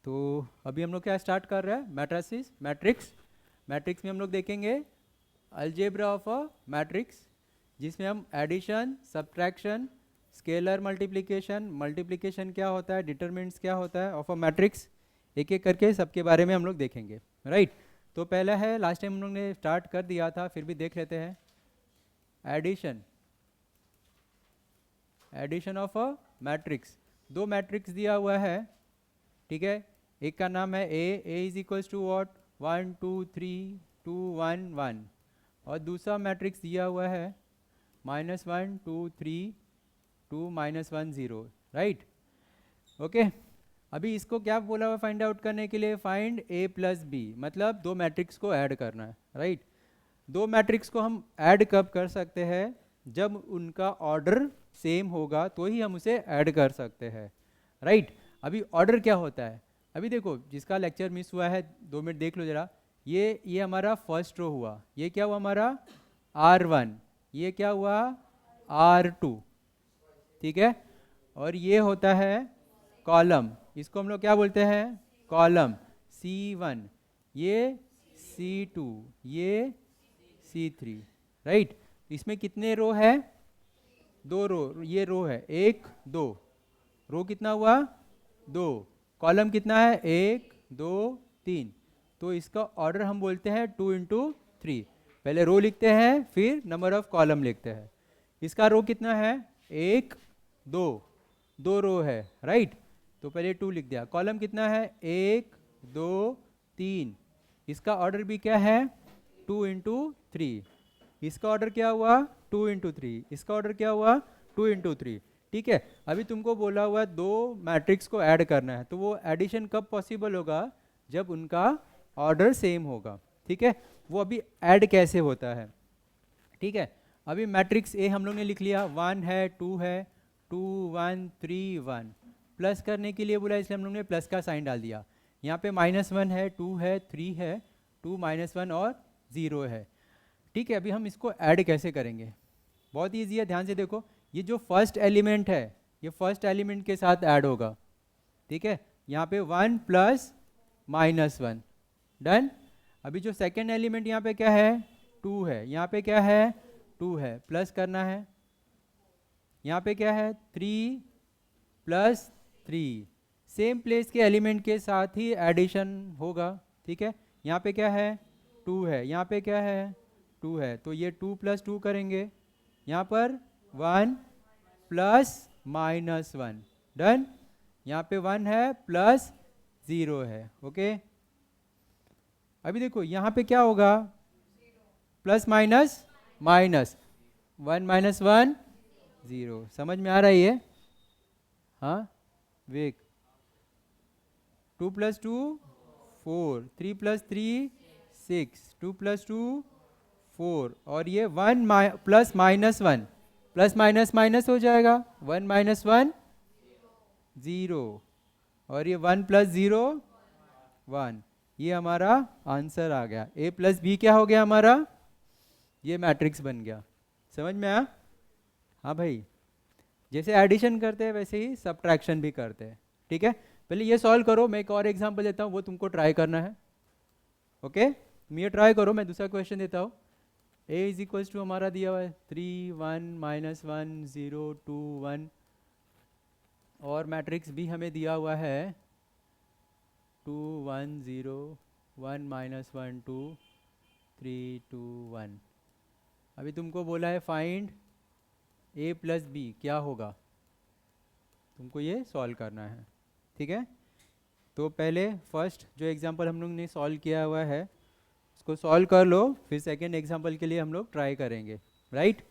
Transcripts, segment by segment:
तो अभी हम लोग क्या स्टार्ट कर रहे हैं, मैट्रिसेस, मैट्रिक्स में हम लोग देखेंगे अलजेब्रा ऑफ अ मैट्रिक्स, जिसमें हम एडिशन, सब्ट्रैक्शन, स्केलर मल्टीप्लिकेशन क्या होता है, डिटरमिनेंट्स क्या होता है ऑफ अ मैट्रिक्स, एक एक करके सबके बारे में हम लोग देखेंगे, राइट। तो पहला है, लास्ट टाइम हम लोग ने स्टार्ट कर दिया था, फिर भी देख लेते हैं। एडिशन ऑफ अ मैट्रिक्स, दो मैट्रिक्स दिया हुआ है, ठीक है। एक का नाम है ए इज इक्वल्स टू वॉट 1 2 3 2 1 1, और दूसरा मैट्रिक्स दिया हुआ है -1 2 3 2 -1 0, राइट। ओके, अभी इसको क्या बोला हुआ फाइंड आउट करने के लिए, फाइंड ए प्लस बी, मतलब दो मैट्रिक्स को ऐड करना है, राइट। दो मैट्रिक्स को हम ऐड कब कर सकते हैं, जब उनका ऑर्डर सेम होगा तो ही हम उसे ऐड कर सकते हैं, राइट। अभी ऑर्डर क्या होता है, अभी देखो जिसका लेक्चर मिस हुआ है 2 मिनट देख लो जरा। ये हमारा फर्स्ट रो हुआ, ये क्या हुआ हमारा R1, ये क्या हुआ R2, ठीक है। और ये होता है कॉलम, इसको हम लोग क्या बोलते हैं, कॉलम C1, ये C2, ये C3, राइट। इसमें कितने रो है, 2 रो, ये रो है 1 2, रो कितना हुआ 2, कॉलम कितना है 1 2 3, तो इसका ऑर्डर हम बोलते हैं 2 into 3। पहले रो लिखते हैं फिर नंबर ऑफ कॉलम लिखते हैं। इसका रो कितना है 1 2, 2 रो है, राइट, तो पहले 2 लिख दिया। कॉलम कितना है 1 2 3, इसका ऑर्डर भी क्या है 2 into 3, इसका ऑर्डर क्या हुआ 2 into 3, इसका ऑर्डर क्या हुआ 2 into 3, ठीक है। अभी तुमको बोला हुआ है दो मैट्रिक्स को ऐड करना है, तो वो एडिशन कब पॉसिबल होगा, जब उनका ऑर्डर सेम होगा, ठीक है। वो अभी ऐड कैसे होता है, ठीक है। अभी मैट्रिक्स ए हम लोग ने लिख लिया, 1 है 2 है 2 1 3 1, प्लस करने के लिए बोला इसलिए हम लोग ने प्लस का साइन डाल दिया। यहाँ पे -1 है 2 है 3 है 2 -1 और 0 है, ठीक है। अभी हम इसको ऐड कैसे करेंगे, बहुत ईजी है, ध्यान से देखो। ये जो फर्स्ट एलिमेंट है, ये फर्स्ट एलिमेंट के साथ ऐड होगा, ठीक है। यहाँ पे 1 प्लस -1, डन। अभी जो सेकेंड एलिमेंट यहाँ पे क्या है 2 है, यहाँ पे क्या है 2 है, प्लस करना है। यहाँ पे क्या है 3 प्लस 3, सेम प्लेस के एलिमेंट के साथ ही एडिशन होगा, ठीक है। यहाँ पे क्या है 2 है, यहाँ पे क्या है 2 है, तो ये 2 + 2 करेंगे। यहाँ पर 1 प्लस -1, डन। यहाँ पे 1 है प्लस 0 है, ओके। अभी देखो यहाँ पे क्या होगा, प्लस माइनस माइनस, 1 -1 0, समझ में आ रहा है ये, हाँ वेक। 2 + 2 4, 3 + 3 6, 2 + 2 4, और ये 1 प्लस -1, प्लस माइनस माइनस हो जाएगा, 1 -1 0, और ये 1 + 0 1, ये हमारा आंसर आ गया। a + b क्या हो गया हमारा, ये मैट्रिक्स बन गया, समझ में आया। हाँ भाई, जैसे एडिशन करते हैं वैसे ही सब्ट्रैक्शन भी करते हैं, ठीक है। पहले ये सॉल्व करो, मैं एक और एग्जांपल देता हूँ, वो तुमको ट्राई करना है, ओके। तुम ये ट्राई करो, मैं दूसरा क्वेश्चन देता हूँ। a = हमारा दिया हुआ है 3 1 -1 0 2 1, और मैट्रिक्स भी हमें दिया हुआ है 2 1 0 1 -1 2 3 2 1। अभी तुमको बोला है फाइंड a + b, क्या होगा, तुमको ये सॉल्व करना है, ठीक है। तो पहले फर्स्ट जो एग्जांपल हम लोग ने सॉल्व किया हुआ है उसको सॉल्व कर लो, फिर सेकेंड एग्जांपल के लिए हम लोग ट्राई करेंगे, राइट।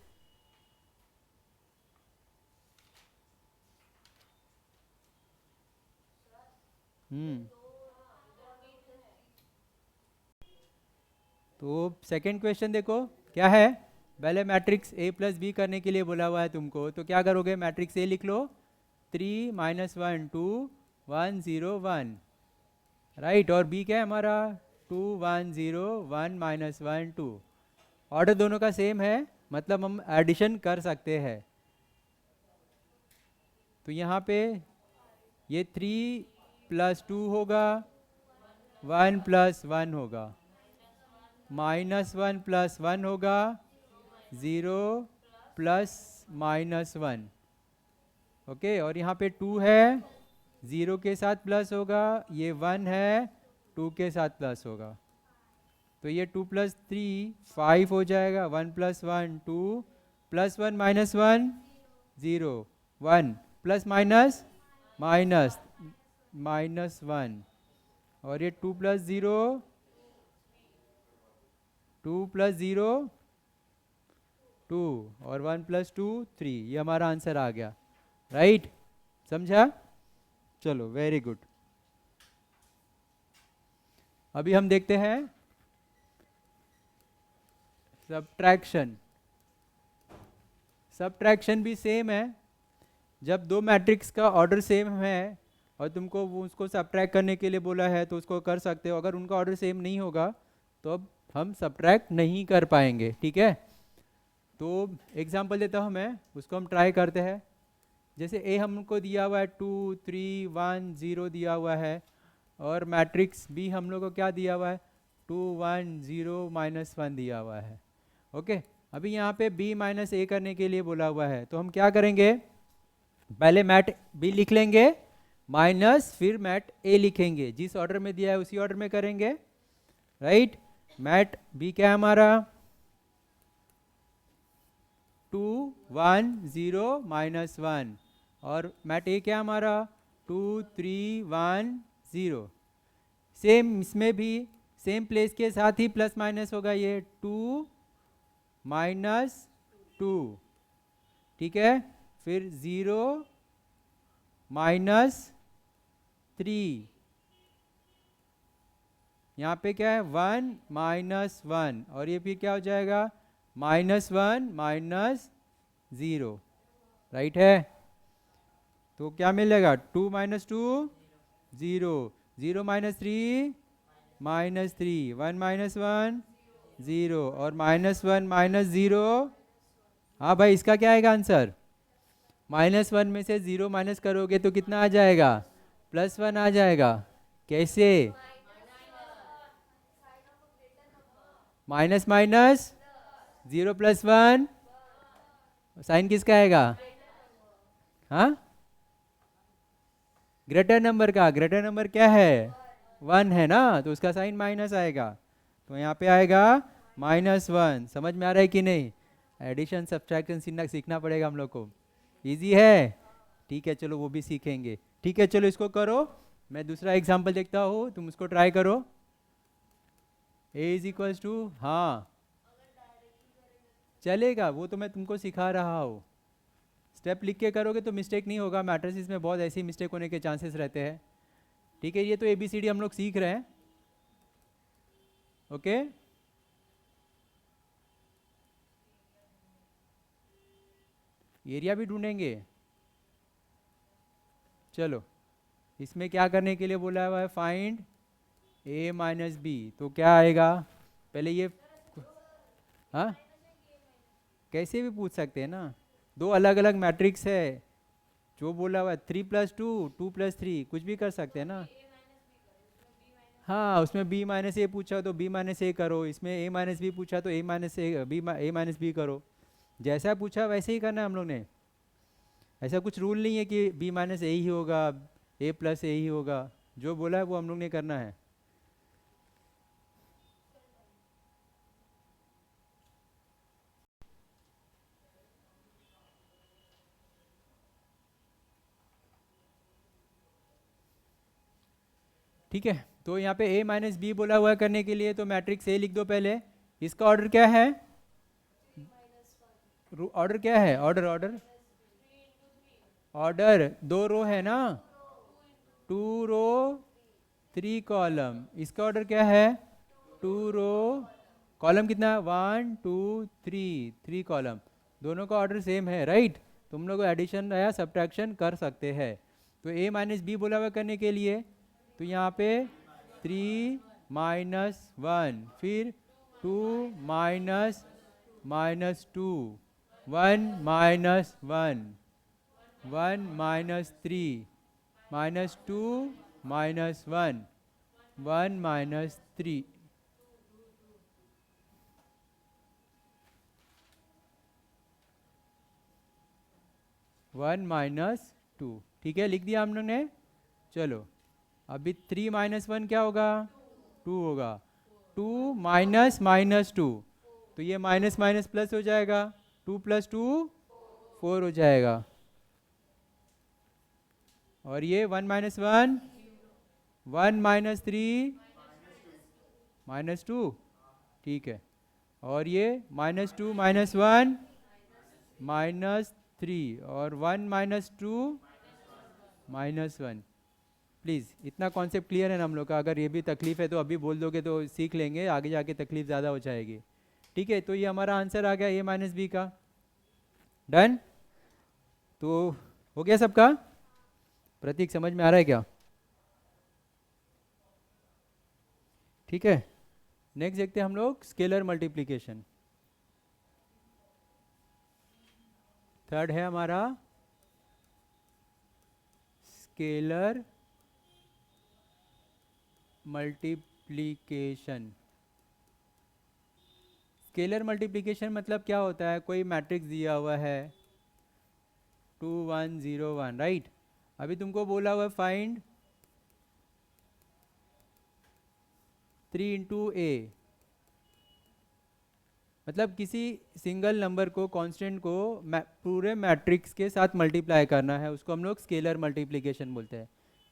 तो सेकेंड क्वेश्चन देखो क्या है, पहले मैट्रिक्स a + b करने के लिए बोला हुआ है तुमको, तो क्या करोगे, मैट्रिक्स a लिख लो 3 -1 2 1 0 1, राइट, और b क्या है हमारा 2 1 0 1 -1 2। ऑर्डर दोनों का सेम है, मतलब हम एडिशन कर सकते हैं। तो यहाँ पे ये 3 प्लस 2 होगा, 1 प्लस 1 होगा, -1 प्लस 1 होगा, 0 प्लस -1। ओके, और यहाँ पे 2 है, 0 के साथ प्लस होगा, ये 1 है, 2 के साथ प्लस होगा। तो ये 2 प्लस 3 5 हो जाएगा, 1 plus 1 2 plus 1 minus 1 0, 1 plus minus minus -1, और ये 2 प्लस 0 2 प्लस 0 2, और 1 प्लस 2 3। ये हमारा आंसर आ गया, राइट? समझा? चलो, वेरी गुड। अभी हम देखते हैं सब्ट्रैक्शन। सब्ट्रैक्शन भी सेम है। जब दो मैट्रिक्स का ऑर्डर सेम है और तुमको वो उसको सब्ट्रैक्ट करने के लिए बोला है तो उसको कर सकते हो। अगर उनका ऑर्डर सेम नहीं होगा तो अब हम सब्ट्रैक्ट नहीं कर पाएंगे, ठीक है? तो एग्जांपल देता हूँ मैं, उसको हम ट्राई करते हैं। जैसे ए हमको दिया हुआ है 2 3 1 0 दिया हुआ है, और मैट्रिक्स बी हम लोग को क्या दिया हुआ है 2 1 0 -1 दिया हुआ है। ओके, अभी यहाँ पे b माइनस ए करने के लिए बोला हुआ है, तो हम क्या करेंगे, पहले मैट b लिख लेंगे माइनस फिर मैट a लिखेंगे। जिस ऑर्डर में दिया है उसी ऑर्डर में करेंगे, राइट? मैट b क्या है हमारा 2 1 0 -1, और मैट a क्या हमारा 2 3 1 0। सेम इसमें भी सेम प्लेस के साथ ही प्लस माइनस होगा, ये 2 -2, ठीक है? फिर 0 -3, यहाँ पे क्या है 1 -1, और ये फिर क्या हो जाएगा -1 -0, राइट है? तो क्या मिलेगा 2 -2 0, 0 -3 -3, 1 -1 0, और -1 -0। हाँ भाई, इसका क्या आएगा आंसर? -1 में से 0 माइनस करोगे तो कितना आ जाएगा? +1 आ जाएगा। कैसे? माइनस माइनस 0 + 1, साइन किसका आएगा? हाँ, ग्रेटर नंबर का। ग्रेटर नंबर क्या है 1 है ना, तो उसका साइन माइनस आएगा। तो यहाँ पे आएगा -1। समझ में आ रहा है कि नहीं? एडिशन सब्ट्रैक्शन सीखना पड़ेगा हम लोग को। इजी है, ठीक है? चलो वो भी सीखेंगे, ठीक है? चलो इसको करो। मैं दूसरा एग्जांपल देखता हूँ, तुम उसको ट्राई करो। a = हाँ चलेगा, वो तो मैं तुमको सिखा रहा हूँ। स्टेप लिख के करोगे तो मिस्टेक नहीं होगा। मैट्रिसेस में बहुत ऐसी मिस्टेक होने के चांसेस रहते हैं, ठीक है? ये तो ABCD हम लोग सीख रहे हैं, ओके? एरिया भी ढूंढेंगे। चलो, इसमें क्या करने के लिए बोला हुआ है, फाइंड a - b। तो क्या आएगा पहले ये, हाँ कैसे भी पूछ सकते हैं ना। दो अलग अलग मैट्रिक्स है, जो बोला हुआ है 3 + 2 2 + 3, कुछ भी कर सकते हैं ना। हाँ, उसमें b - a पूछा तो b - a करो, इसमें a - b पूछा तो a - b करो। जैसा पूछा वैसे ही करना है हम लोग ने। ऐसा कुछ रूल नहीं है कि b - a ही होगा, a + a ही होगा। जो बोला है वो हम लोग ने करना है। ठीक है, तो यहाँ पे a - b बोला हुआ है करने के लिए, तो मैट्रिक्स a लिख दो पहले। इसका ऑर्डर क्या है? ऑर्डर क्या है? ऑर्डर ऑर्डर ऑर्डर 2 रो है ना, 2 रो 3 कॉलम। इसका ऑर्डर क्या है? 2 रो, कॉलम कितना है 1 2 3 कॉलम। दोनों का ऑर्डर सेम है, राइट? तुम लोग एडिशन या सब्ट्रैक्शन कर सकते हैं। तो a - b बोला हुआ करने के लिए, तो यहाँ पे 3 -1, फिर 2 -2, 1 -1, 1 -3, -2 माइनस 1, 1 माइनस 3, 1 माइनस 2। ठीक है, लिख दिया हम लोग ने। चलो अभी 3 माइनस 1 क्या होगा? 2 होगा। 2 माइनस माइनस 2, तो ये माइनस माइनस प्लस हो जाएगा, 2 प्लस 2 4 हो जाएगा। और ये 1 माइनस 1, 1 माइनस 3 माइनस 2। ठीक है, और ये माइनस 2 माइनस 1 माइनस 3, और 1 माइनस 2 माइनस 1। प्लीज़ इतना कॉन्सेप्ट क्लियर है ना हम लोग का? अगर ये भी तकलीफ है तो अभी बोल दोगे तो सीख लेंगे, आगे जाके तकलीफ ज़्यादा हो जाएगी। ठीक है, तो ये हमारा आंसर आ गया a माइनस बी का। डन। तो हो गया सबका? प्रतीक समझ में आ रहा है क्या? ठीक है, नेक्स्ट देखते हैं हम लोग स्केलर मल्टीप्लिकेशन। थर्ड है हमारा स्केलर मल्टीप्लिकेशन। स्केलर मल्टीप्लिकेशन मतलब क्या होता है? कोई मैट्रिक्स दिया हुआ है 2 1 0 1, राइट? अभी तुमको बोला हुआ फाइंड 3 इंटू ए, मतलब किसी सिंगल नंबर को, कांस्टेंट को पूरे मैट्रिक्स के साथ मल्टीप्लाई करना है, उसको हम लोग स्केलर मल्टीप्लिकेशन बोलते हैं।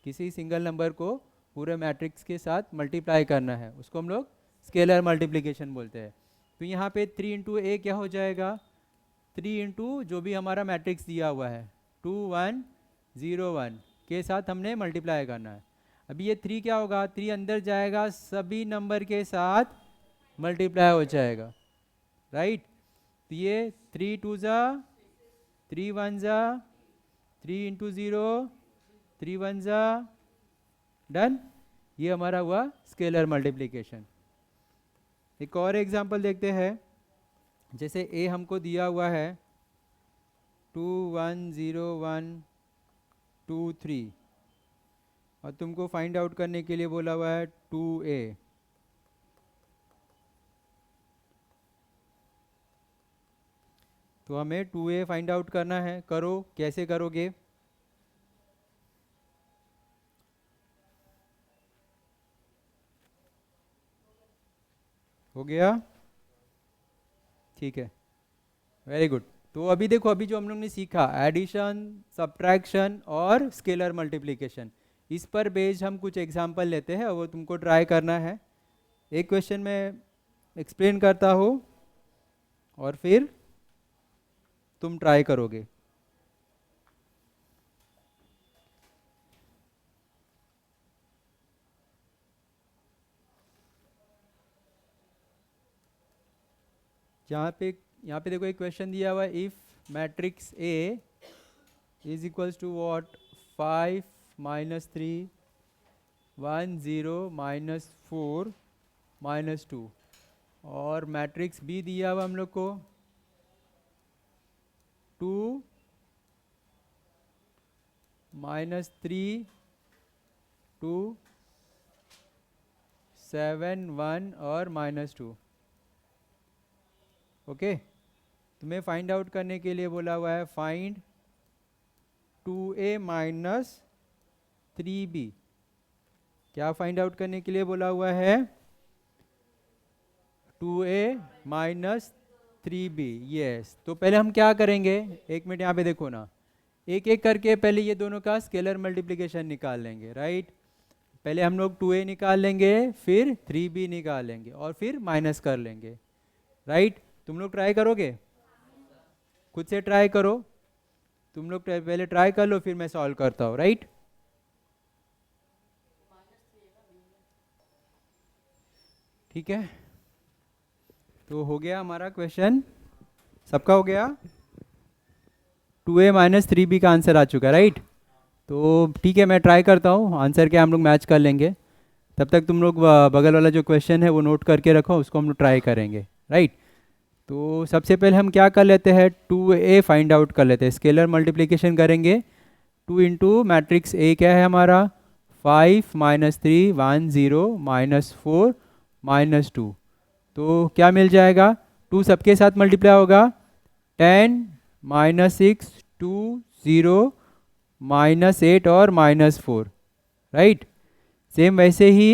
किसी सिंगल नंबर को पूरे मैट्रिक्स के साथ मल्टीप्लाई करना है, उसको हम लोग स्केलर मल्टीप्लिकेशन बोलते हैं। तो यहाँ पे 3 इंटू ए क्या हो जाएगा? 3 इंटू जो भी हमारा मैट्रिक्स दिया हुआ है 2 1 0 1 के साथ हमने मल्टीप्लाई करना है। अभी ये 3 क्या होगा? 3 अंदर जाएगा, सभी नंबर के साथ मल्टीप्लाई हो जाएगा, राइट? तो ये 3 2 ज़ा 3 1 ज़ा 3 इंटू 0 3 1 ज़ा। डन। ये हमारा हुआ स्केलर मल्टीप्लिकेशन। एक और एग्जांपल देखते हैं। जैसे a हमको दिया हुआ है 2 1 0 1 2 3, और तुमको फाइंड आउट करने के लिए बोला हुआ है 2a। तो हमें 2a फाइंड आउट करना है। करो, कैसे करोगे? हो गया? ठीक है, वेरी गुड। तो अभी देखो, अभी जो हम लोग ने सीखा एडिशन, सब्ट्रैक्शन और स्केलर मल्टीप्लिकेशन, इस पर बेस्ड हम कुछ एग्जांपल लेते हैं और वो तुमको ट्राई करना है। एक क्वेश्चन में एक्सप्लेन करता हूँ और फिर तुम ट्राई करोगे। यहाँ पे देखो एक क्वेश्चन दिया हुआ है, if matrix A is equals to what? 5 minus 3 1 0 minus 4 minus 2, और मैट्रिक्स बी दिया हुआ हम लोग को 2 माइनस 3 2 7 1 और माइनस 2। ओके, तुम्हें फाइंड आउट करने के लिए बोला हुआ है फाइंड 2a माइनस 3b। क्या फाइंड आउट करने के लिए बोला हुआ है? 2a minus 3b। यस, तो पहले हम क्या करेंगे? एक मिनट यहाँ पे देखो ना, एक एक करके पहले ये दोनों का स्केलर मल्टीप्लिकेशन निकाल लेंगे, राइट? पहले हम लोग 2a निकाल लेंगे, फिर 3b निकाल लेंगे, और फिर माइनस कर लेंगे, राइट? तुम लोग ट्राई करोगे? खुद से ट्राई करो। तुम लोग पहले ट्राई कर लो, फिर मैं सॉल्व करता हूँ, राइट? ठीक है, तो हो गया हमारा क्वेश्चन। सबका हो गया? 2a माइनस 3b का आंसर आ चुका है, राइट? तो ठीक है, मैं ट्राई करता हूँ, आंसर क्या हम लोग मैच कर लेंगे। तब तक तुम लोग बगल वाला जो क्वेश्चन है वो नोट करके रखो, उसको हम लोग ट्राई करेंगे, राइट? तो सबसे पहले हम क्या कर लेते हैं? 2a फाइंड आउट कर लेते हैं। स्केलर मल्टीप्लिकेशन करेंगे 2 इंटू मैट्रिक्स a क्या है हमारा? 5 माइनस 3 1 0 माइनस 4 माइनस 2, तो क्या मिल जाएगा? 2 सबके साथ मल्टीप्लाई होगा, 10 माइनस 6 2 0 माइनस 8 और माइनस 4, राइट। सेम वैसे ही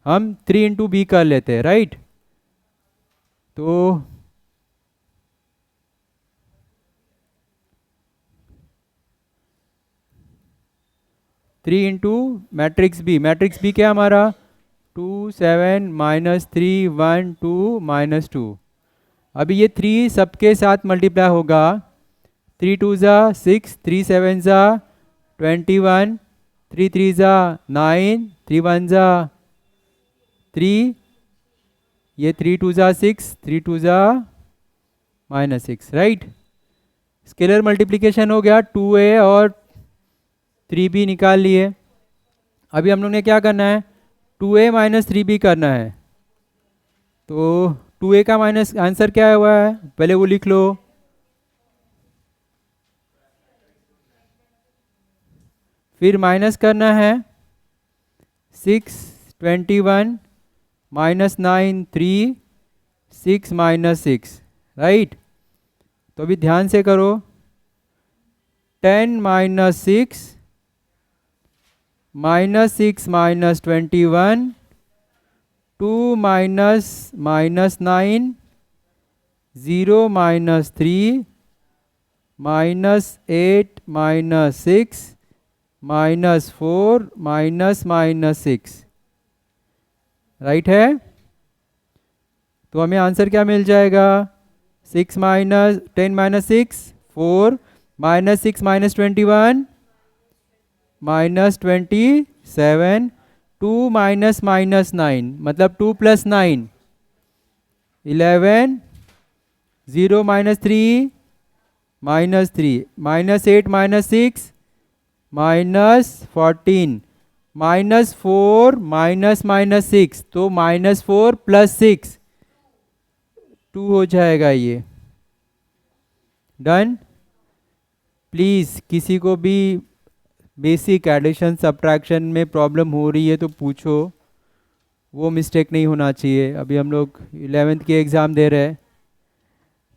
हम 3 इंटू बी कर लेते हैं, राइट। तो 3 इंटू मैट्रिक्स बी क्या हमारा 2 7 माइनस 3 1 2 माइनस 2। अभी ये 3 सबके साथ मल्टीप्लाई होगा, 3 2 ज़ा 6 3 7 ज़ा 21 3 3 ज़ा 9 3 1 ज़ा 3, ये 3 2 ज़ा 6 3 2 ज़ा माइनस 6, राइट। स्केलर मल्टीप्लिकेशन हो गया, 2a और 3b निकाल लिए। अभी हम लोग ने क्या करना है, 2a माइनस 3b करना है। तो 2a का माइनस आंसर क्या हुआ है, पहले वो लिख लो। फिर माइनस करना है 6 21 माइनस 9 3 6 माइनस 6, राइट। तो अभी ध्यान से करो, 10 minus 6 minus 6 minus 21 2 minus minus 9 0 minus 3 minus 8 minus 6 minus 4 minus minus 6, right है। तो हमें आंसर क्या मिल जाएगा, 6 minus 10 minus 6 4 minus 6 minus 21 minus 27 2 minus minus 9 मतलब 2 plus 9 11 0 minus 3 minus 3 minus 8 minus 6 minus 14 minus 4 minus minus 6, तो माइनस 4 प्लस 6 2 हो जाएगा ये, डन। प्लीज़ किसी को भी बेसिक एडिशन सब्ट्रैक्शन में प्रॉब्लम हो रही है तो पूछो, वो मिस्टेक नहीं होना चाहिए। अभी हम लोग 11th के एग्ज़ाम दे रहे हैं,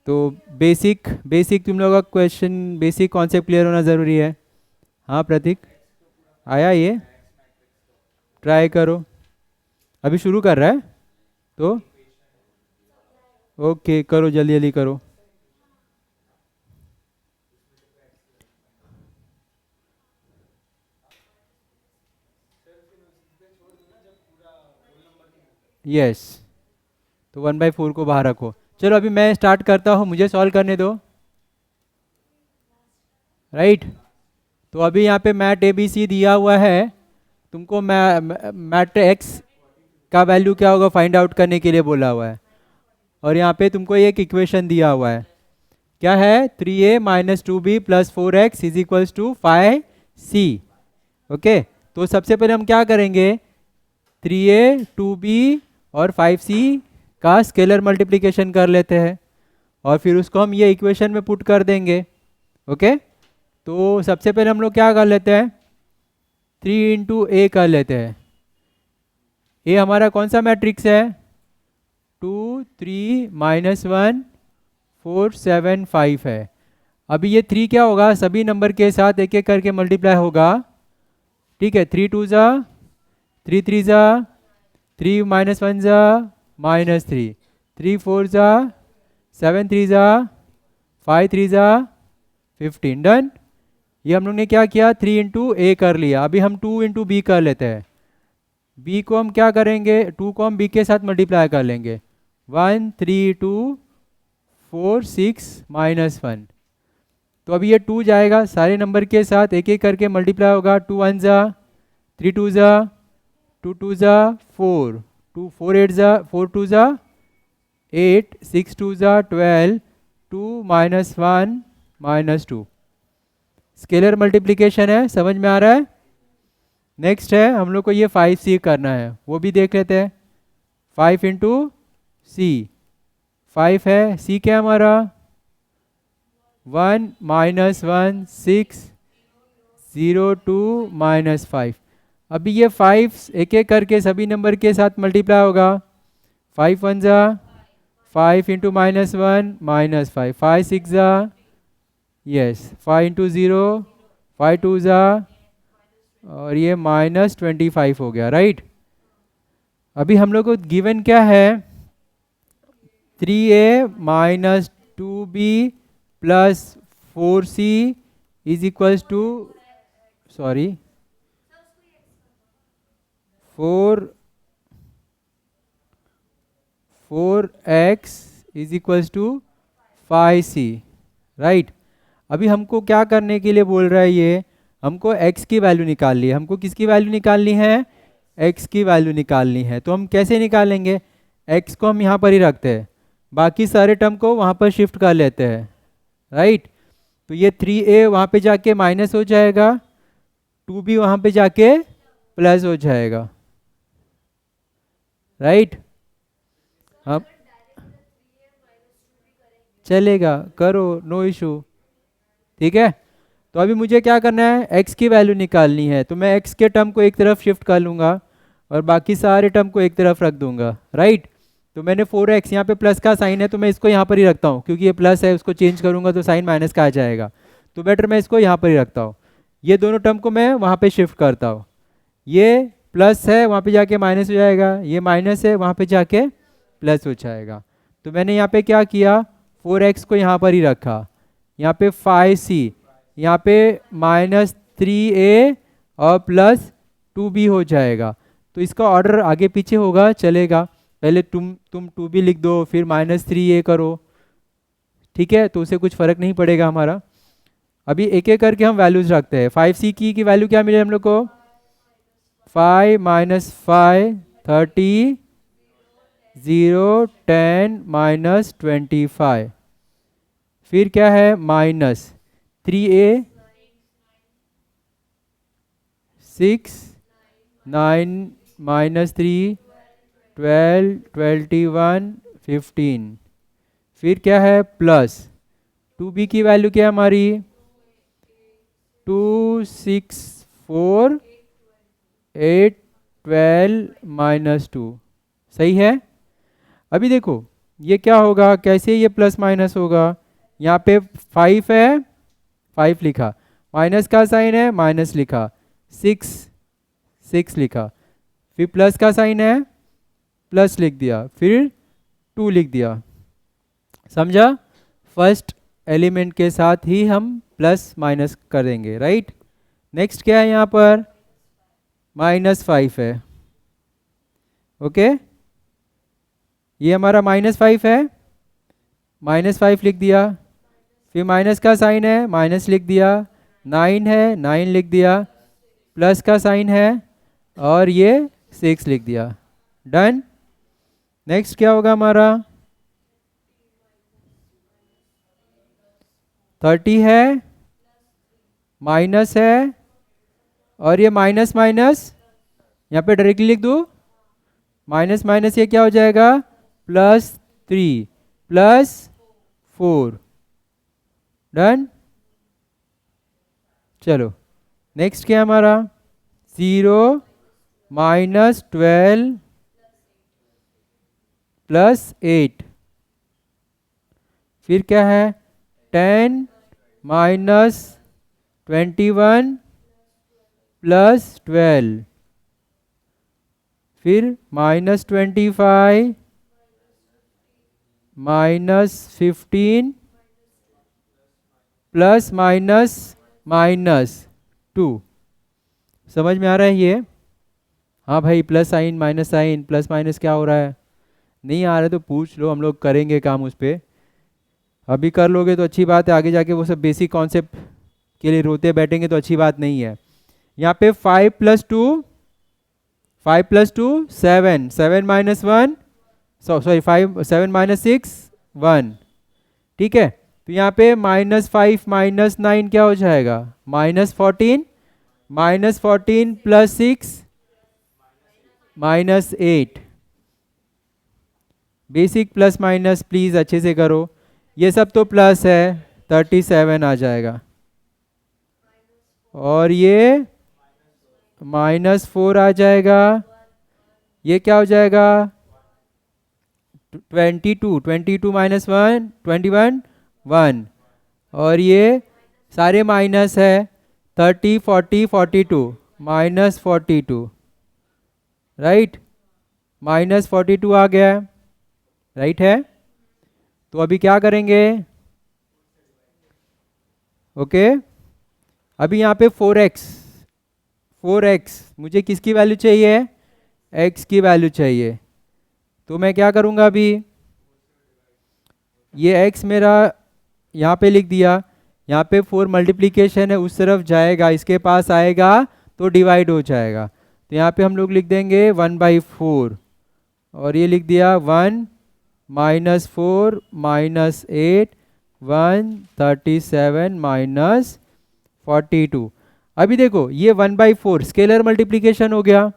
तो बेसिक तुम लोग का क्वेश्चन बेसिक कॉन्सेप्ट क्लियर होना ज़रूरी है। हाँ प्रतीक, आया ये, ट्राई करो। अभी शुरू कर रहा है तो ओके, करो जल्दी जल्दी करो। यस, तो 1/4 को बाहर रखो। चलो अभी मैं स्टार्ट करता हूँ, मुझे सॉल्व करने दो, राइट। तो अभी यहाँ पे मैट ए बी सी दिया हुआ है, तुमको मैट एक्स का वैल्यू क्या होगा फाइंड आउट करने के लिए बोला हुआ है। और यहाँ पे तुमको एक इक्वेशन दिया हुआ है, क्या है 3a minus 2b plus 4x is equals to 5c। Okay, तो सबसे पहले हम क्या करेंगे, 3a 2b और 5c का स्केलर मल्टीप्लिकेशन कर लेते हैं और फिर उसको हम ये इक्वेशन में पुट कर देंगे। ओके, तो सबसे पहले हम लोग क्या कर लेते हैं, 3 इंटू ए कर लेते हैं। ए हमारा कौन सा मैट्रिक्स है, 2 3 माइनस 1 4 7 5 है। अभी ये 3 क्या होगा, सभी नंबर के साथ एक एक करके मल्टीप्लाई होगा, ठीक है। 3 2 ज़ा 3 3 ज़ा 3 माइनस 1 ज़ा माइनस 3 3 4 ज़ा 7 3 ज़ा 5 3 ज़ा 15, डन। ये हम लोग ने क्या किया, 3 इंटू ए कर लिया। अभी हम 2 इंटू बी कर लेते हैं। बी को हम क्या करेंगे, 2 को हम बी के साथ मल्टीप्लाई कर लेंगे, 1 3 2 4 6 माइनस 1। तो अभी ये 2 जाएगा, सारे नंबर के साथ एक एक करके मल्टीप्लाई होगा, 2 1 ज़ा 3 2 ज़ा 2 2 ज़ा 4 2 4 8 ज़ा 4 2 ज़ा 8 6 2 ज़ा 12 2 माइनस 1 माइनस 2। स्केलर मल्टीप्लिकेशन है, समझ में आ रहा है। नेक्स्ट है हम लोग को ये 5c करना है, वो भी देख लेते हैं। 5 इंटू सी, 5 है, सी क्या हमारा 1 माइनस 1 6 0 2 माइनस 5। अभी ये 5 एक एक करके सभी नंबर के साथ मल्टीप्लाई होगा। 5 1 जा 5 इंटू -1 -5, 5 6 जा यस 5 इंटू 0 5 2 जा और ये -25 हो गया, राइट। अभी हम लोग को गिवन क्या है, 3a minus 2b plus 4c is equals to sorry 4x is equals to 5c, right. अभी हमको क्या करने के लिए बोल रहा है ये, हमको x की वैल्यू निकालनी है। हमको किसकी वैल्यू निकालनी है, x की वैल्यू निकालनी है। तो हम कैसे निकालेंगे, x को हम यहाँ पर ही रखते हैं, बाकी सारे टर्म को वहाँ पर शिफ्ट कर लेते हैं, राइट। तो ये 3a वहाँ पे जाके माइनस हो जाएगा, 2b वहाँ पे जाके प्लस हो जाएगा, राइट। अब चलेगा, करो, नो इशू, ठीक है। तो अभी मुझे क्या करना है, x की वैल्यू निकालनी है। तो मैं x के टर्म को एक तरफ शिफ्ट कर लूँगा और बाकी सारे टर्म को एक तरफ रख दूंगा, राइट। तो मैंने 4x, यहाँ पे प्लस का साइन है तो मैं इसको यहाँ पर ही रखता हूँ, क्योंकि ये प्लस है, उसको चेंज करूँगा तो साइन माइनस का आ जाएगा, तो बेटर मैं इसको यहाँ पर ही रखता हूँ। ये दोनों टर्म को मैं वहाँ पे शिफ्ट करता हूँ। ये प्लस है वहाँ पे जाके माइनस हो जाएगा, ये माइनस है वहाँ पे जाके प्लस हो जाएगा। तो मैंने यहाँ पे क्या किया, 4x को यहाँ पर ही रखा, यहाँ पे 5c, यहाँ पे -3a और प्लस 2b हो जाएगा। तो इसका ऑर्डर आगे पीछे होगा, चलेगा। पहले तुम 2b लिख दो, फिर -3a करो, ठीक है, तो उसे कुछ फर्क नहीं पड़ेगा हमारा। अभी एक एक करके हम वैल्यूज रखते हैं। 5c की वैल्यू क्या मिले हम लोग को, 5 -5 30 0 10 -25, फिर क्या है -3a 6 9 -3 12 21 15, फिर क्या है प्लस 2b की वैल्यू क्या है हमारी 2 6 4 8 12 -2, सही है। अभी देखो ये क्या होगा, कैसे ये प्लस माइनस होगा, यहाँ पे 5 है 5 लिखा, माइनस का साइन है माइनस लिखा, 6 लिखा, फिर प्लस का साइन है प्लस लिख दिया, फिर 2 लिख दिया, समझा। फर्स्ट एलिमेंट के साथ ही हम प्लस माइनस करेंगे, राइट। नेक्स्ट क्या है, यहाँ पर -5 है, ओके। ये हमारा -5 है, -5 लिख दिया, फिर माइनस का साइन है माइनस लिख दिया, 9 है 9 लिख दिया, प्लस का साइन है और ये 6 लिख दिया, डन। नेक्स्ट क्या होगा हमारा 30 है, माइनस है और ये माइनस माइनस यहाँ पे डायरेक्टली लिख दूँ, माइनस माइनस ये क्या हो जाएगा +3 +4, डन। चलो नेक्स्ट क्या हमारा 0 -12 +8, फिर क्या है 10 -21 +12, फिर -25 -15 प्लस -2, समझ में आ रहा है ये। हाँ भाई, plus sign minus sign plus minus क्या हो रहा है, नहीं आ रहा है तो पूछ लो, हम लोग करेंगे काम उस पर। अभी कर लोगे तो अच्छी बात है, आगे जाके वो सब बेसिक कॉन्सेप्ट के लिए रोते बैठेंगे तो अच्छी बात नहीं है। यहाँ पे 5 + 2 7 7 -1 सॉरी 5 7 -6 1, ठीक है। तो यहाँ पे -5 -9 क्या हो जाएगा -14 -14 + 6 -8, बेसिक प्लस माइनस प्लीज अच्छे से करो, ये सब तो प्लस है 37 आ जाएगा और ये -4 आ जाएगा, ये क्या हो जाएगा 22, 22 -1 21 1, और ये सारे माइनस है 30 40 42 -42, राइट, -42 आ गया, राइट है। तो अभी क्या करेंगे, ओके, अभी यहाँ पे 4x मुझे किसकी वैल्यू चाहिए, x की वैल्यू चाहिए। तो मैं क्या करूँगा, अभी ये x मेरा यहाँ पे लिख दिया, यहाँ पे 4 मल्टीप्लीकेशन है उस तरफ जाएगा, इसके पास आएगा तो डिवाइड हो जाएगा। तो यहाँ पे हम लोग लिख देंगे 1/4, और ये लिख दिया 1 -4 -8 137 -42। अभी देखो ये 1/4 स्केलर मल्टीप्लिकेशन हो गया,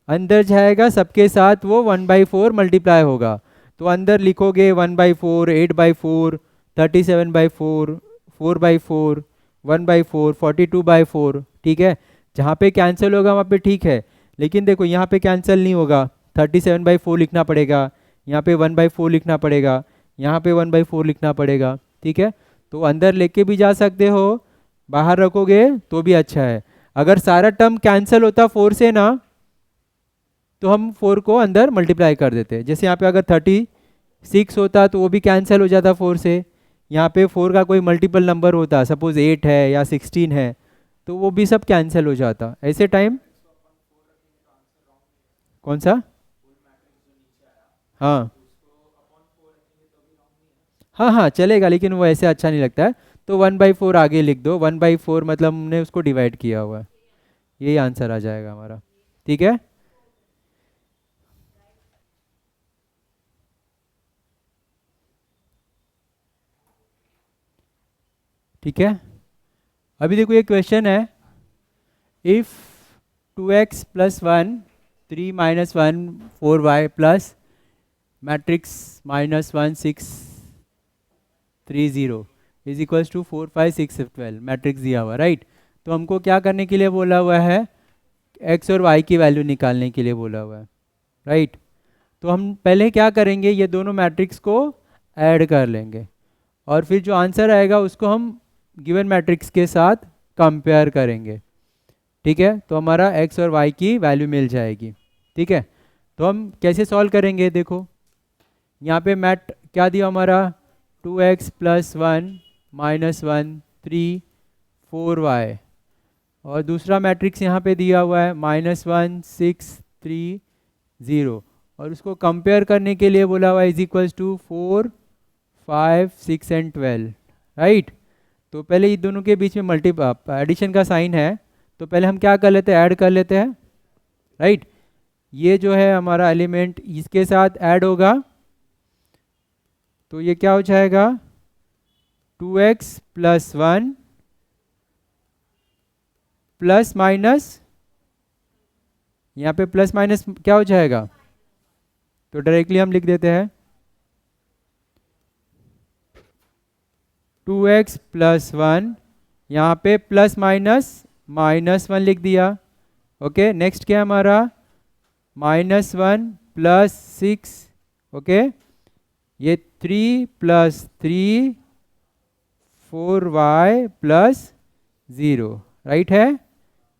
अंदर जाएगा सबके साथ वो 1/4 मल्टीप्लाई होगा। तो अंदर लिखोगे 1/4 8/4 37/4 4/4 1/4 42/4, ठीक है। जहाँ पे कैंसिल होगा वहाँ पे ठीक है, लेकिन देखो यहाँ पे कैंसिल नहीं होगा, 37/4 लिखना पड़ेगा, यहाँ पे 1/4 लिखना पड़ेगा, यहाँ पे 1/4 लिखना पड़ेगा, ठीक है। तो अंदर लेके भी जा सकते हो, बाहर रखोगे तो भी अच्छा है। अगर सारा टर्म कैंसिल होता 4 से ना, तो हम 4 को अंदर मल्टीप्लाई कर देते। जैसे यहाँ पे अगर 36 होता तो वो भी कैंसिल हो जाता 4 से। यहाँ पे 4 का कोई मल्टीपल नंबर होता, सपोज 8 है या 16 है, तो वो भी सब कैंसिल हो जाता। ऐसे टाइम कौन सा, हाँ हाँ हाँ चलेगा, लेकिन वो ऐसे अच्छा नहीं लगता है। तो 1/4 आगे लिख दो, 1/4 मतलब हमने उसको डिवाइड किया हुआ है, यही आंसर आ जाएगा हमारा, ठीक है। ठीक है, अभी देखो ये क्वेश्चन है, if 2x + 1 3 - 1 4y plus matrix -1 6 3 0 is equals to 4 5 6 12 matrix दिया हुआ, राइट। तो हमको क्या करने के लिए बोला हुआ है, x और y की वैल्यू निकालने के लिए बोला हुआ है, राइट। तो हम पहले क्या करेंगे, ये दोनों मैट्रिक्स को ऐड कर लेंगे, और फिर जो आंसर आएगा उसको हम गिवन मैट्रिक्स के साथ कंपेयर करेंगे, ठीक है। तो हमारा x और y की वैल्यू मिल जाएगी, ठीक है। तो हम कैसे सॉल्व करेंगे, देखो यहाँ पे मैट क्या दिया हमारा, 2x + 1 -1 3 4y, और दूसरा मैट्रिक्स यहाँ पे दिया हुआ है -1 6 3 0, और उसको कंपेयर करने के लिए बोला हुआ है is equals to 4 5 6 and 12, right. तो पहले ये दोनों के बीच में एडिशन का साइन है, तो पहले हम क्या कर लेते हैं, ऐड कर लेते हैं, राइट। ये जो है हमारा एलिमेंट इसके साथ ऐड होगा, तो ये क्या हो जाएगा 2x + 1 प्लस माइनस, यहाँ पे प्लस माइनस क्या हो जाएगा, तो डायरेक्टली हम लिख देते हैं 2x + 1, यहाँ पे प्लस माइनस -1 लिख दिया, ओके। नेक्स्ट क्या है हमारा -1 + 6, ओके। ये 3 + 3 4y + 0, राइट है।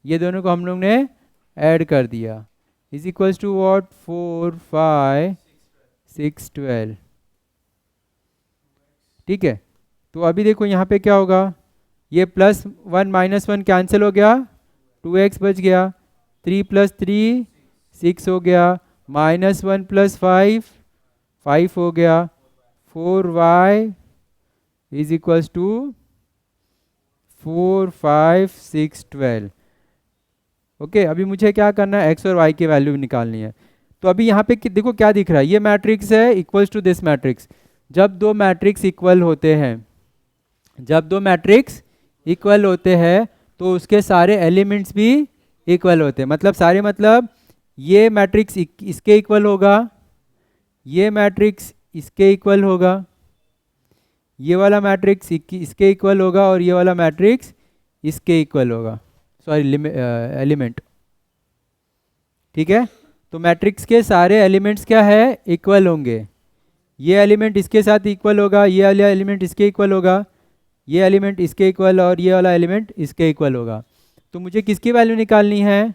ये दोनों को हम लोग ने ऐड कर दिया, इज इक्वल्स टू वॉट 4 5 6 12, ठीक है। तो अभी देखो यहाँ पे क्या होगा, ये +1 -1 कैंसिल हो गया, 2x बच गया, 3 + 3 6 हो गया, -1 + 5 5 हो गया, 4y is equals to 4 5 6 12, okay. अभी मुझे क्या करना है, x और y की वैल्यू निकालनी है। तो अभी यहाँ पे देखो क्या दिख रहा है, ये मैट्रिक्स है इक्वल्स टू दिस मैट्रिक्स। जब दो मैट्रिक्स इक्वल होते हैं, जब दो मैट्रिक्स इक्वल होते हैं तो उसके सारे एलिमेंट्स भी इक्वल होते हैं, मतलब सारे मतलब ये मैट्रिक्स इसके इक्वल होगा, ये मैट्रिक्स इसके इक्वल होगा, ये वाला मैट्रिक्स इसके इक्वल होगा, और ये वाला मैट्रिक्स इसके इक्वल होगा, सॉरी एलिमेंट, ठीक है। तो मैट्रिक्स के सारे एलिमेंट्स क्या है, इक्वल होंगे। ये एलिमेंट इसके साथ इक्वल होगा, ये वाला एलिमेंट इसके इक्वल होगा, ये एलिमेंट इसके इक्वल और ये वाला एलिमेंट इसके इक्वल होगा। तो मुझे किसकी वैल्यू निकालनी है,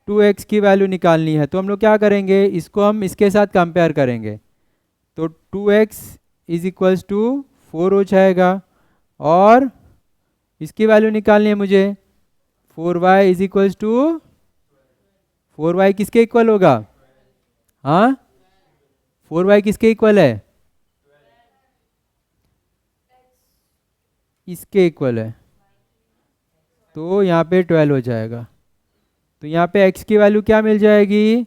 2x की वैल्यू निकालनी है। तो हम लोग क्या करेंगे, इसको हम इसके साथ कंपेयर करेंगे। तो 2x इज इक्वल्स टू 4 हो जाएगा, और इसकी वैल्यू निकालनी है मुझे, 4y is equals to 4y किसके इक्वल होगा, हाँ 4y किसके इक्वल है, इसके इक्वल है। तो यहाँ पे 12 हो जाएगा। तो यहाँ पे x की वैल्यू क्या मिल जाएगी,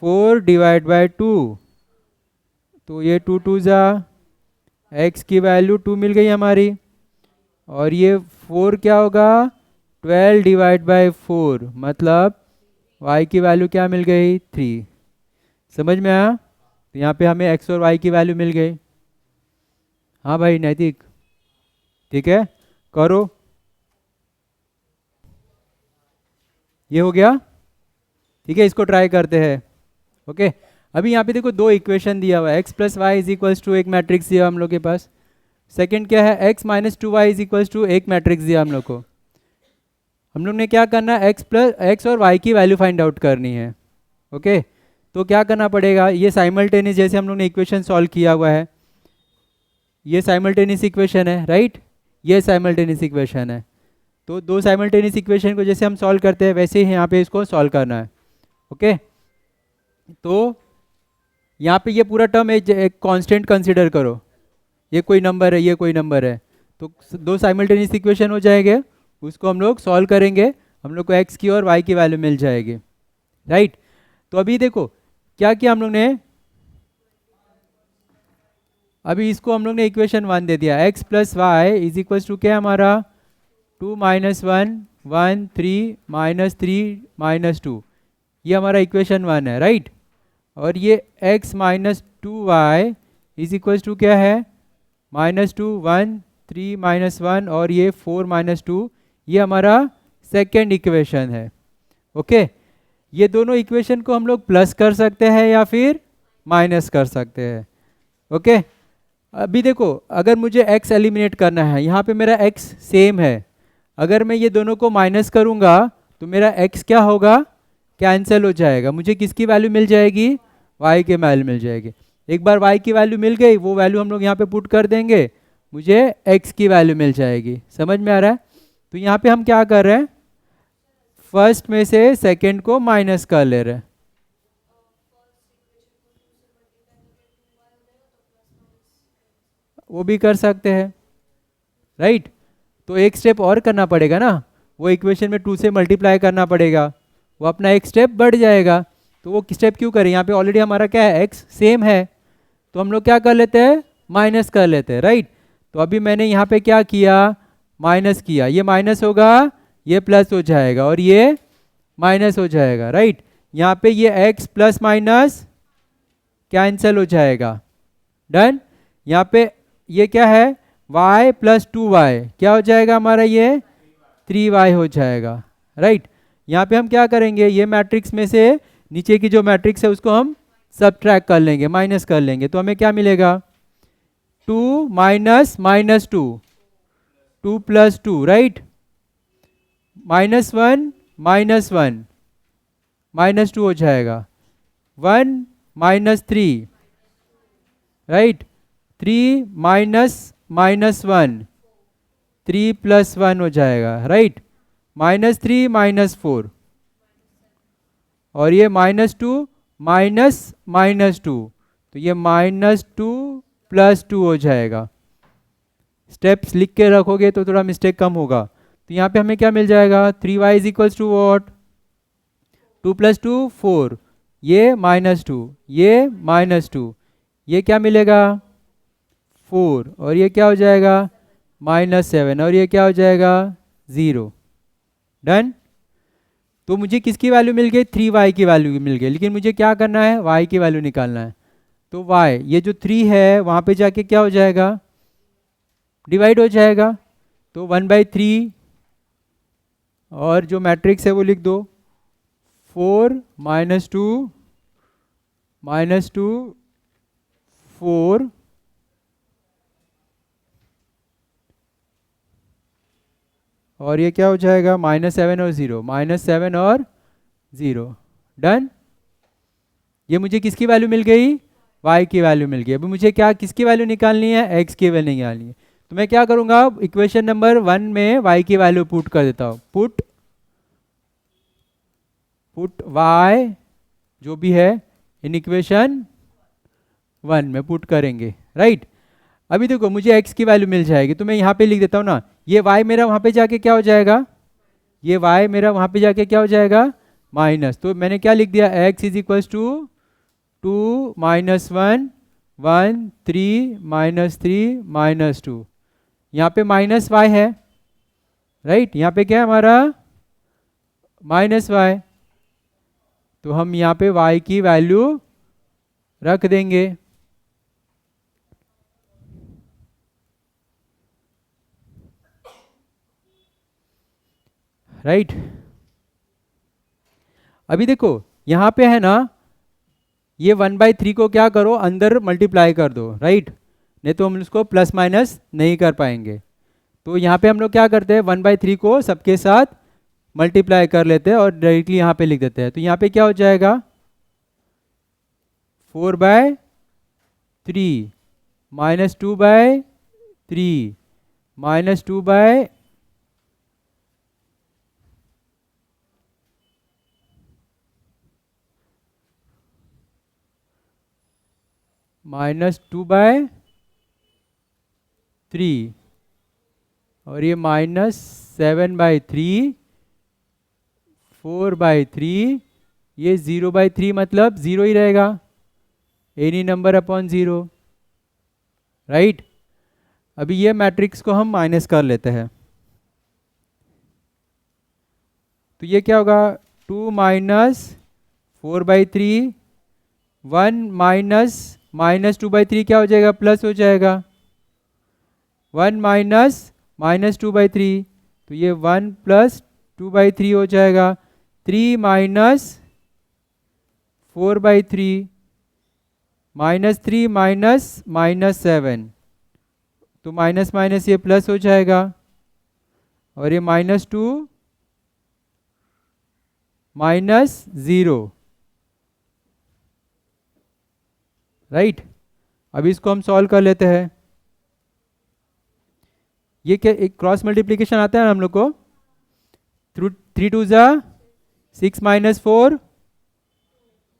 4 डिवाइड बाई 2। तो ये 2 2 जा, x की वैल्यू 2 मिल गई हमारी, और ये 4 क्या होगा, 12 डिवाइड बाई 4, मतलब y की वैल्यू क्या मिल गई, 3। समझ में आया। तो यहाँ पे हमें x और y की वैल्यू मिल गई। हाँ भाई नैतिक, ठीक है करो। ये हो गया, ठीक है, इसको ट्राई करते हैं। ओके, अभी यहाँ पे देखो दो इक्वेशन दिया हुआ है, x plus y is equals to एक मैट्रिक्स दिया हम लोग के पास। सेकंड क्या है, x minus 2y is equals to एक मैट्रिक्स दिया हम लोग को। हम लोग ने क्या करना है, x और y की वैल्यू फाइंड आउट करनी है। ओके, तो क्या करना पड़ेगा, ये साइमल्टेनियस जैसे हम लोग ने इक्वेशन सॉल्व किया हुआ है, ये साइमल्टेनियस इक्वेशन है राइट, ये साइमल्टेनियस इक्वेशन है। तो दो साइमल्टेनियस इक्वेशन को जैसे हम सॉल्व करते हैं वैसे ही यहाँ पे इसको सॉल्व करना है। ओके, तो यहाँ पे ये पूरा टर्म एक कांस्टेंट कंसीडर करो, ये कोई नंबर है, ये कोई नंबर है। तो दो साइमल्टेनियस इक्वेशन हो जाएंगे, उसको हम लोग सॉल्व करेंगे, हम लोग को x की और y की वैल्यू मिल जाएगी राइट। तो अभी देखो क्या किया हम लोग ने, अभी इसको हम लोग ने इक्वेशन 1 दे दिया, x plus y is equal to क्या हमारा, 2 माइनस 1 1 3 माइनस 3 माइनस 2, ये हमारा इक्वेशन 1 है राइट। और ये x minus 2y is equal to क्या है, माइनस 2 1 3 माइनस 1 और ये 4 माइनस 2, ये हमारा सेकेंड इक्वेशन है। ओके, ये दोनों इक्वेशन को हम लोग प्लस कर सकते हैं या फिर माइनस कर सकते हैं। ओके, अभी देखो अगर मुझे x एलिमिनेट करना है, यहाँ पे मेरा x सेम है, अगर मैं ये दोनों को माइनस करूँगा तो मेरा x क्या होगा, कैंसिल हो जाएगा। मुझे किसकी वैल्यू मिल जाएगी, y की वैल्यू मिल जाएगी। एक बार y की वैल्यू मिल गई, वो वैल्यू हम लोग यहाँ पे पुट कर देंगे, मुझे x की वैल्यू मिल जाएगी। समझ में आ रहा है। तो यहाँ पे हम क्या कर रहे हैं, फर्स्ट में से सेकंड को माइनस कर ले रहे हैं। वो भी कर सकते हैं राइट। तो एक स्टेप और करना पड़ेगा ना, वो इक्वेशन में 2 से मल्टीप्लाई करना पड़ेगा, वो अपना एक स्टेप बढ़ जाएगा। तो वो स्टेप क्यों करें, यहाँ पे ऑलरेडी हमारा क्या है, x सेम है, तो हम लोग क्या कर लेते हैं, माइनस कर लेते हैं राइट। तो अभी मैंने यहाँ पे क्या किया, माइनस किया, ये माइनस होगा, ये प्लस हो जाएगा और ये माइनस हो जाएगा राइट। यहाँ पे ये x प्लस माइनस कैंसिल हो जाएगा, डन। यहाँ पे ये क्या है, y प्लस 2y क्या हो जाएगा हमारा, ये 3y हो जाएगा राइट। यहाँ पे हम क्या करेंगे, ये मैट्रिक्स में से नीचे की जो मैट्रिक्स है उसको हम सबट्रैक्ट कर लेंगे, माइनस कर लेंगे। तो हमें क्या मिलेगा, 2 minus minus 2, 2 plus 2 right, minus 1 minus 1 minus 2 हो जाएगा, 1 minus 3 right, 3 minus minus 1 3 plus 1 हो जाएगा राइट, माइनस 3 माइनस 4 और ये माइनस 2 माइनस माइनस 2, तो ये माइनस 2 प्लस 2 हो जाएगा। स्टेप्स लिख के रखोगे तो थोड़ा मिस्टेक कम होगा। तो यहाँ पे हमें क्या मिल जाएगा, 3y is equals to what, 2 plus 2 4, ये माइनस 2, ये माइनस 2, ये क्या मिलेगा 4 और ये क्या हो जाएगा माइनस 7 और ये क्या हो जाएगा 0, डन। तो मुझे किसकी वैल्यू मिल गई, 3y की वैल्यू मिल गई, लेकिन मुझे क्या करना है, y की वैल्यू निकालना है। तो y ये जो 3 है वहाँ पे जाके क्या हो जाएगा, डिवाइड हो जाएगा, तो 1/3 और जो मैट्रिक्स है वो लिख दो, 4 माइनस टू 4 और ये क्या हो जाएगा -7 और 0, -7 और 0। डन। ये मुझे किसकी वैल्यू मिल गई, y की वैल्यू मिल गई। अभी मुझे क्या किसकी वैल्यू निकालनी है, x की वैल्यू निकालनी है। तो मैं क्या करूंगा, इक्वेशन नंबर 1 में y की वैल्यू पुट कर देता हूँ। पुट y जो भी है इन इक्वेशन 1 में पुट करेंगे, राइट। अभी देखो मुझे x की वैल्यू मिल जाएगी, तो मैं यहाँ पे लिख देता हूँ ना, ये y मेरा वहाँ पे जाके क्या हो जाएगा, ये y मेरा वहाँ पे जाके क्या हो जाएगा माइनस। तो मैंने क्या लिख दिया, x is equals to 2 minus 1 1 3 minus 3 minus 2। यहाँ पे माइनस y है, राइट। यहाँ पे क्या है हमारा माइनस y, तो हम यहाँ पे y की वैल्यू रख देंगे। राइट। अभी देखो यहाँ पे है ना, ये 1/3 को क्या करो अंदर मल्टीप्लाई कर दो, राइट। नहीं तो हम इसको प्लस माइनस नहीं कर पाएंगे। तो यहाँ पे हम लोग क्या करते हैं, 1/3 को सबके साथ मल्टीप्लाई कर लेते हैं और डायरेक्टली यहाँ पे लिख देते हैं। तो यहाँ पे क्या हो जाएगा 4/3 -2/3 -2/, -2/3 और ये -7/3 4/3, ये 0/3 मतलब 0 ही रहेगा, एनी नंबर अपॉन 0, राइट। अभी ये मैट्रिक्स को हम माइनस कर लेते हैं। तो ये क्या होगा 2 माइनस 4/3 1 माइनस -2/3 क्या हो जाएगा, प्लस हो जाएगा। 1 माइनस -2/3, तो ये 1 प्लस 2/3 हो जाएगा। 3 माइनस 4/3 -3 माइनस -7, तो माइनस माइनस ये प्लस हो जाएगा और ये -2 -0, राइट। अभी इसको हम सॉल्व कर लेते हैं। ये क्या एक क्रॉस मल्टीप्लीकेशन आता है हम लोग को, 3 2 जा 6 माइनस 4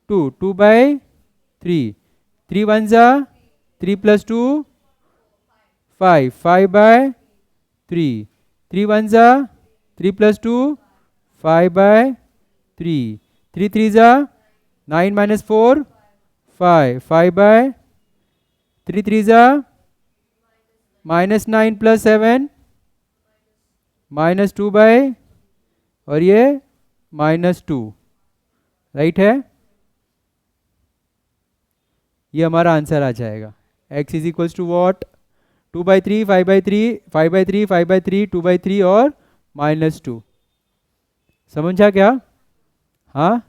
2 2/3, 3 1 जा 3 प्लस 2 5 5/3, 3 1 जा 3 प्लस 2 5/3, 3 3 जा 9 माइनस 4 5 5/3, 3 जा -9 प्लस 7 -2/, और ये -2, राइट है। ये हमारा आंसर आ जाएगा। x is equals to what 2/3 5/3 5/3 5/3 2/3 और -2। समझा क्या? हाँ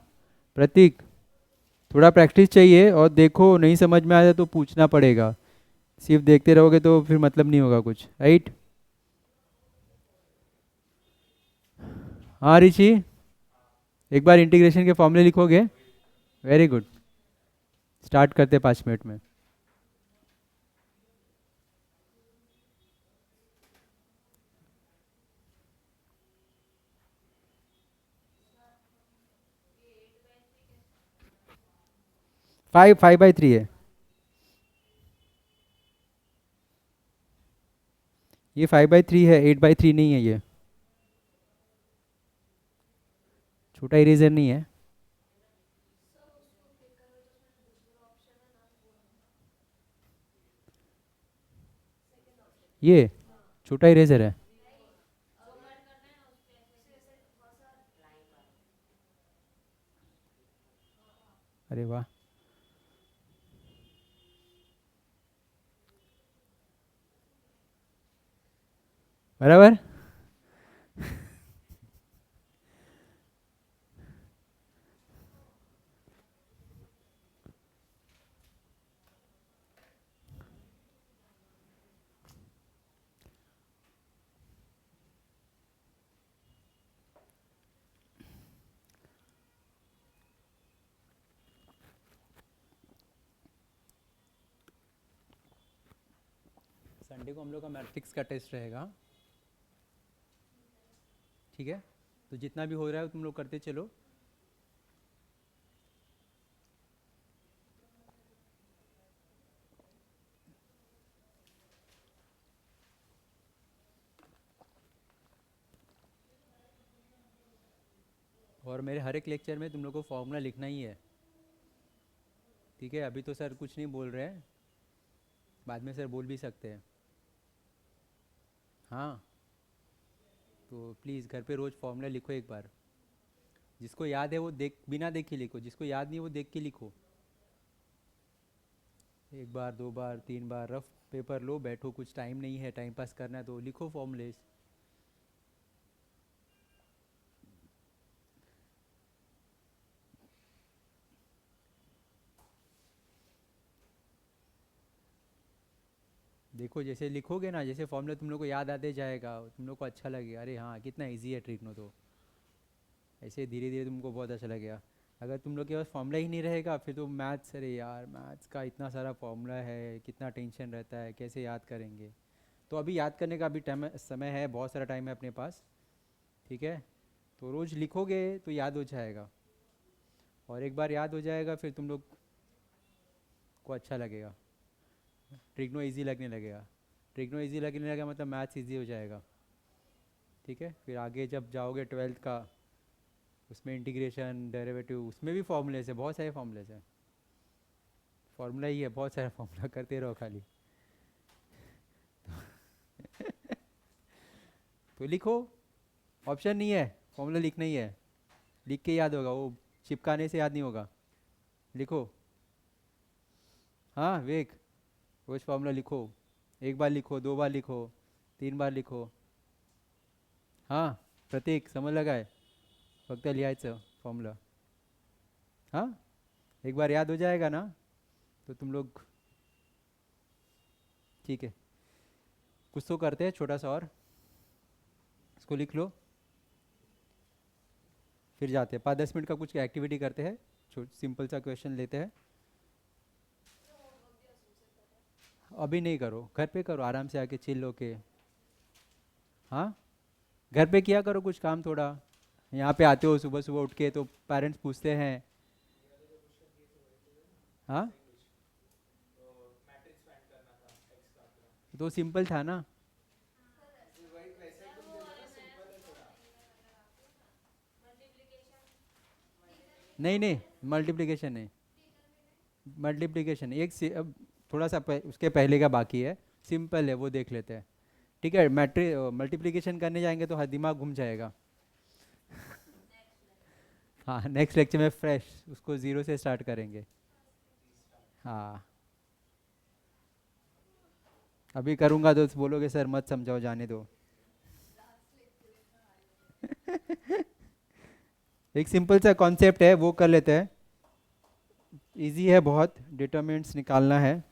प्रतीक, थोड़ा प्रैक्टिस चाहिए और देखो नहीं समझ में आया तो पूछना पड़ेगा, सिर्फ देखते रहोगे तो फिर मतलब नहीं होगा कुछ, राइट। हाँ ऋषि, एक बार इंटीग्रेशन के फॉर्मूले लिखोगे? वेरी गुड, स्टार्ट करते 5 मिनट में। फाइव 5/3 है, ये 5/3 है, 8/3 नहीं है। ये छोटा इरेजर नहीं है, ये छोटा इरेजर है। अरे वाह, बराबर। संडे को हम लोग का मैट्रिक्स का टेस्ट रहेगा, ठीक है। तो जितना भी हो रहा है तुम लोग करते चलो। और मेरे हर एक लेक्चर में तुम लोग को फॉर्मूला लिखना ही है, ठीक है। अभी तो सर कुछ नहीं बोल रहे हैं, बाद में सर बोल भी सकते हैं, हाँ। तो प्लीज़ घर पे रोज़ फॉर्मूला लिखो एक बार, जिसको याद है वो देख, बिना देख के लिखो, जिसको याद नहीं वो देख के लिखो। एक बार, दो बार, तीन बार रफ पेपर लो, बैठो, कुछ टाइम नहीं है, टाइम पास करना है तो लिखो फॉर्मूलेस। देखो जैसे लिखोगे ना, जैसे फॉर्मूला तुम लोग को याद आते जाएगा, तुम लोग को अच्छा लगेगा, अरे हाँ कितना इजी है ट्रिग्नो, तो ऐसे धीरे धीरे तुमको बहुत अच्छा लगेगा। अगर तुम लोग के पास फॉर्मूला ही नहीं रहेगा फिर तो मैथ्स, अरे यार मैथ्स का इतना सारा फॉर्मूला है, कितना टेंशन रहता है, कैसे याद करेंगे। तो अभी याद करने का अभी टाइम, समय है, बहुत सारा टाइम है अपने पास, ठीक है। तो रोज़ लिखोगे तो याद हो जाएगा, और एक बार याद हो जाएगा फिर तुम लोग को अच्छा लगेगा, ट्रिग्नो इजी लगने लगेगा। ट्रिग्नो इजी लगने लगेगा मतलब मैथ्स इजी हो जाएगा, ठीक है। फिर आगे जब जाओगे ट्वेल्थ का, उसमें इंटीग्रेशन, डेरिवेटिव, उसमें भी फॉर्मूलेस है, बहुत सारे फॉर्मूलेस हैं, फॉर्मूला ही है, बहुत सारा फॉर्मूला करते रहो खाली। तो लिखो, ऑप्शन नहीं है, फॉर्मूला लिखना ही है, लिख के याद होगा, वो चिपकाने से याद नहीं होगा, लिखो। हाँ वेक, रोज फॉर्मूला लिखो, एक बार लिखो, दो बार लिखो, तीन बार लिखो, हाँ। प्रतीक समझ लगा है, फक्त लिहायचं फॉर्मूला, हाँ। एक बार याद हो जाएगा ना तो तुम लोग, ठीक है। कुछ तो करते हैं छोटा सा और, इसको लिख लो, फिर जाते हैं 5-10 मिनट का कुछ एक्टिविटी करते हैं, सिंपल सा क्वेश्चन लेते हैं। अभी नहीं करो, घर पे करो आराम से आके चिल होके, हाँ। घर पे किया करो कुछ काम थोड़ा, यहाँ पे आते हो सुबह सुबह उठ के तो पेरेंट्स पूछते हैं, हाँ। तो सिंपल था ना, नहीं नहीं, मल्टीप्लिकेशन नहीं, मल्टीप्लिकेशन एक अब थोड़ा सा उसके पहले का बाकी है, सिंपल है वो देख लेते हैं, ठीक है। मल्टीप्लिकेशन करने जाएंगे तो हर दिमाग घूम जाएगा, हाँ। नेक्स्ट लेक्चर में फ्रेश उसको ज़ीरो से स्टार्ट करेंगे, हाँ। अभी करूँगा तो बोलोगे सर मत समझाओ, जाने दो। एक सिंपल सा कॉन्सेप्ट है वो कर लेते हैं, इजी है बहुत, डिटरमिनेंट्स निकालना है।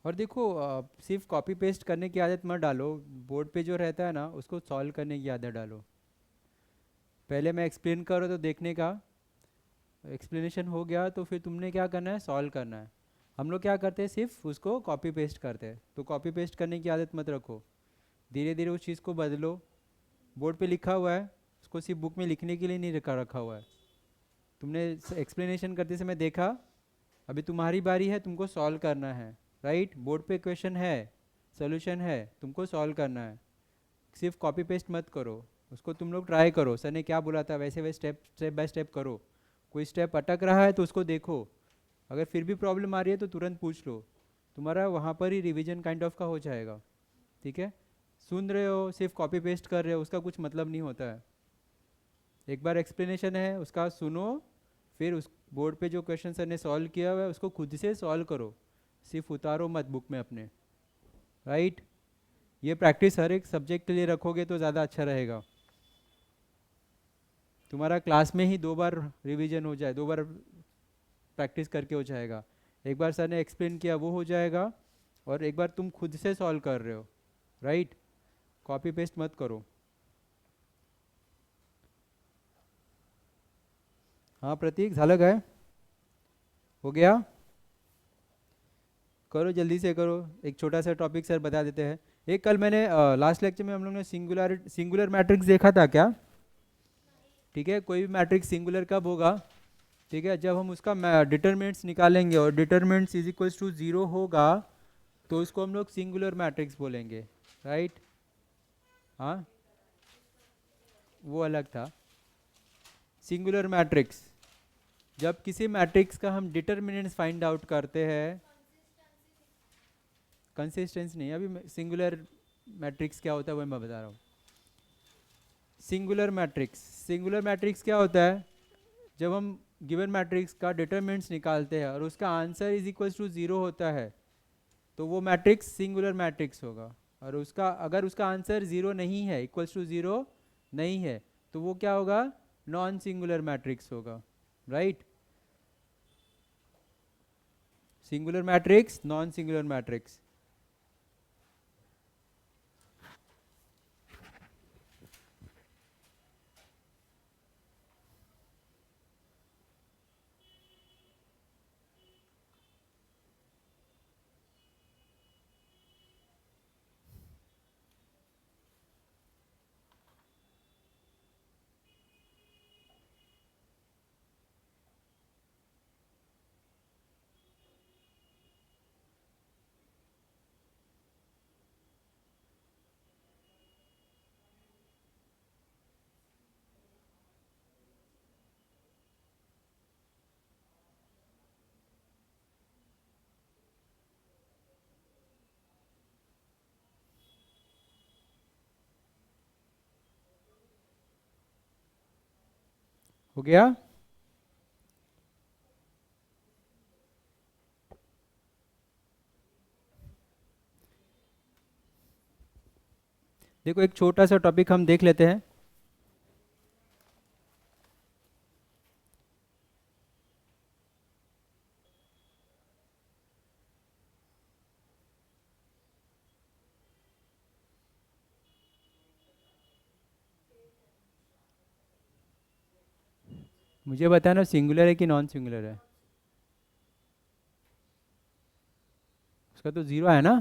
और देखो सिर्फ कॉपी पेस्ट करने की आदत मत डालो, बोर्ड पे जो रहता है ना उसको सॉल्व करने की आदत डालो। पहले मैं एक्सप्लेन करो तो देखने का, एक्सप्लेनेशन हो गया तो फिर तुमने क्या करना है, सॉल्व करना है। हम लोग क्या करते हैं, सिर्फ उसको कॉपी पेस्ट करते हैं, तो कॉपी पेस्ट करने की आदत मत रखो, धीरे धीरे उस चीज़ को बदलो। बोर्ड पे लिखा हुआ है, उसको सिर्फ बुक में लिखने के लिए नहीं रखा रखा हुआ है, तुमने एक्सप्लेनेशन करते समय देखा, अभी तुम्हारी बारी है, तुमको सॉल्व करना है, राइट? बोर्ड पे क्वेश्चन है, सोल्यूशन है, तुमको सॉल्व करना है, सिर्फ कॉपी पेस्ट मत करो। उसको तुम लोग ट्राई करो, सर ने क्या बोला था वैसे वैसे स्टेप बाय स्टेप करो। कोई स्टेप अटक रहा है तो उसको देखो, अगर फिर भी प्रॉब्लम आ रही है तो तुरंत पूछ लो, तुम्हारा वहाँ पर ही रिवीजन काइंड ऑफ का हो जाएगा। ठीक है? सुन रहे हो सिर्फ कॉपी पेस्ट कर रहे हो, उसका कुछ मतलब नहीं होता है। एक बार एक्सप्लेनेशन है उसका सुनो, फिर उस बोर्ड पे जो क्वेश्चन सर ने सॉल्व किया हुआ है उसको खुद से सॉल्व करो, सिर्फ उतारो मत बुक में अपने, राइट? ये प्रैक्टिस हर एक सब्जेक्ट के लिए रखोगे तो ज़्यादा अच्छा रहेगा। तुम्हारा क्लास में ही 2 बार रिवीजन हो जाए, 2 बार प्रैक्टिस करके हो जाएगा। एक बार सर ने एक्सप्लेन किया वो हो जाएगा, और एक बार तुम खुद से सॉल्व कर रहे हो, राइट? कॉपी पेस्ट मत करो। हाँ प्रतीक, झालं काय? हो गया? करो जल्दी से करो। एक छोटा सा टॉपिक सर बता देते हैं। एक कल मैंने लास्ट लेक्चर में हम लोग ने सिंगुलर मैट्रिक्स देखा था क्या? ठीक है, कोई भी मैट्रिक्स सिंगुलर कब होगा? ठीक है, जब हम उसका डिटरमिनेंट्स निकालेंगे और डिटरमिनेंट्स इज इक्वल्स टू 0 होगा, तो उसको हम लोग सिंगुलर मैट्रिक्स बोलेंगे, राइट? हाँ, वो अलग था। सिंगुलर मैट्रिक्स, जब किसी मैट्रिक्स का हम डिटरमिनेंट्स फाइंड आउट करते हैं। कंसिस्टेंस नहीं, अभी सिंगुलर मैट्रिक्स क्या होता है वो मैं बता रहा हूँ। सिंगुलर मैट्रिक्स क्या होता है? जब हम गिवन मैट्रिक्स का डिटरमिनेंट्स निकालते हैं और उसका आंसर इज इक्वल्स टू 0 होता है, तो वो मैट्रिक्स सिंगुलर मैट्रिक्स होगा। और उसका अगर उसका आंसर 0 नहीं है, इक्वल्स टू 0 नहीं है, तो वो क्या होगा? नॉन सिंगुलर मैट्रिक्स होगा, right? Singular matrix, non singular matrix. हो गया? देखो एक छोटा सा टॉपिक हम देख लेते हैं। मुझे बताना सिंगुलर है कि नॉन सिंगुलर है? उसका तो 0 है ना?